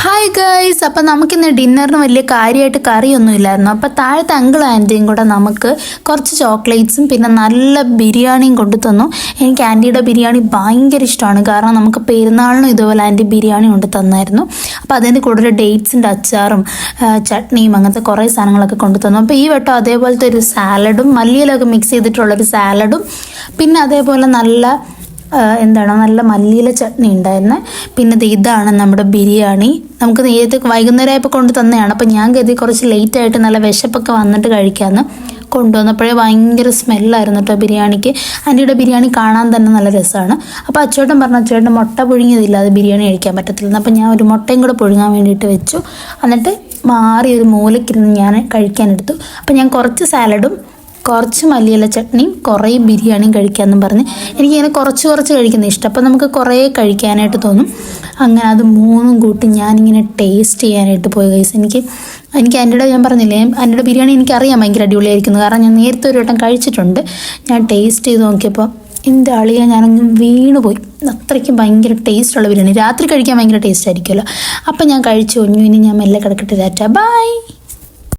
Hi guys, അപ്പം നമുക്കിന്ന് ഡിന്നറിന് വലിയ കാര്യമായിട്ട് കറിയൊന്നും ഇല്ലായിരുന്നു. അപ്പോൾ താഴത്തെ അങ്കിളും ആൻറ്റിയും കൂടെ നമുക്ക് കുറച്ച് ചോക്ലേറ്റ്സും പിന്നെ നല്ല ബിരിയാണിയും കൊണ്ടു തന്നു. എനിക്ക് ആൻറ്റിയുടെ ബിരിയാണി ഭയങ്കര ഇഷ്ടമാണ്. കാരണം നമുക്ക് പെരുന്നാളിനും ഇതുപോലെ ആൻറ്റി ബിരിയാണി കൊണ്ട് തന്നായിരുന്നു. അപ്പോൾ അതിൻ്റെ കൂടുതൽ ഡേറ്റ്സിൻ്റെ അച്ചാറും ചട്നിയും അങ്ങനത്തെ കുറേ സാധനങ്ങളൊക്കെ കൊണ്ടു തന്നു. അപ്പോൾ ഈ വട്ടം അതേപോലത്തെ ഒരു സാലഡും മല്ലിയിലൊക്കെ മിക്സ് ചെയ്തിട്ടുള്ളൊരു സാലഡും പിന്നെ അതേപോലെ നല്ല മല്ലിയില ചട്നി ഉണ്ടായിരുന്നത്. പിന്നെ ഇതാണ് നമ്മുടെ ബിരിയാണി. നമുക്ക് നേരത്തെ വൈകുന്നേരമായപ്പോൾ കൊണ്ട് തന്നെയാണ്. അപ്പോൾ ഞാൻ കരുതി കുറച്ച് ലേറ്റായിട്ട് നല്ല വിശപ്പൊക്കെ വന്നിട്ട് കഴിക്കാമെന്ന് കൊണ്ടുവന്നപ്പോഴേ ഭയങ്കര സ്മെല്ലായിരുന്നു കേട്ടോ ബിരിയാണിക്ക്. ആൻറ്റിയുടെ ബിരിയാണി കാണാൻ തന്നെ നല്ല രസമാണ്. അപ്പോൾ അച്ചോട്ടൻ പറഞ്ഞു, അച്ചോട്ടൻ മുട്ട പുഴുങ്ങിയതില്ല, അത് ബിരിയാണി കഴിക്കാൻ പറ്റത്തില്ലെന്ന്. അപ്പോൾ ഞാൻ ഒരു മുട്ടയും കൂടെ പുഴുങ്ങാൻ വേണ്ടിയിട്ട് വെച്ചു. എന്നിട്ട് മാറി ഒരു മൂലയ്ക്കിരുന്ന് ഞാൻ കഴിക്കാനെടുത്തു. അപ്പോൾ ഞാൻ കുറച്ച് സാലഡും കുറച്ച് മല്ലിയില ചട്നിയും കുറേ ബിരിയാണിയും കഴിക്കാമെന്നും പറഞ്ഞ് എനിക്കിങ്ങനെ കുറച്ച് കഴിക്കുന്നത് ഇഷ്ടം. അപ്പോൾ നമുക്ക് കുറേ കഴിക്കാനായിട്ട് തോന്നും. അങ്ങനെ അത് മൂന്നും കൂട്ടി ഞാനിങ്ങനെ ടേസ്റ്റ് ചെയ്യാനായിട്ട് പോയി ഗൈസ്. എനിക്ക് ആൻറ്റിയുടെ ഞാൻ പറഞ്ഞില്ലേ, ആൻറ്റിയുടെ ബിരിയാണി എനിക്കറിയാം ഭയങ്കര അടിപൊളിയായിരിക്കുന്നു. കാരണം ഞാൻ നേരത്തെ ഒരു വട്ടം കഴിച്ചിട്ടുണ്ട്. ഞാൻ ടേസ്റ്റ് ചെയ്ത് നോക്കിയപ്പോൾ എൻ്റെ അളിയെ ഞാനങ്ങ് വീണുപോയി. അത്രയ്ക്കും ഭയങ്കര ടേസ്റ്റുള്ള ബിരിയാണി. രാത്രി കഴിക്കാൻ ഭയങ്കര ടേസ്റ്റ് ആയിരിക്കുമല്ലോ. അപ്പം ഞാൻ കഴിച്ചു. ഇനി ഞാൻ മെല്ലെ കിടക്കട്ടെ. ബൈ.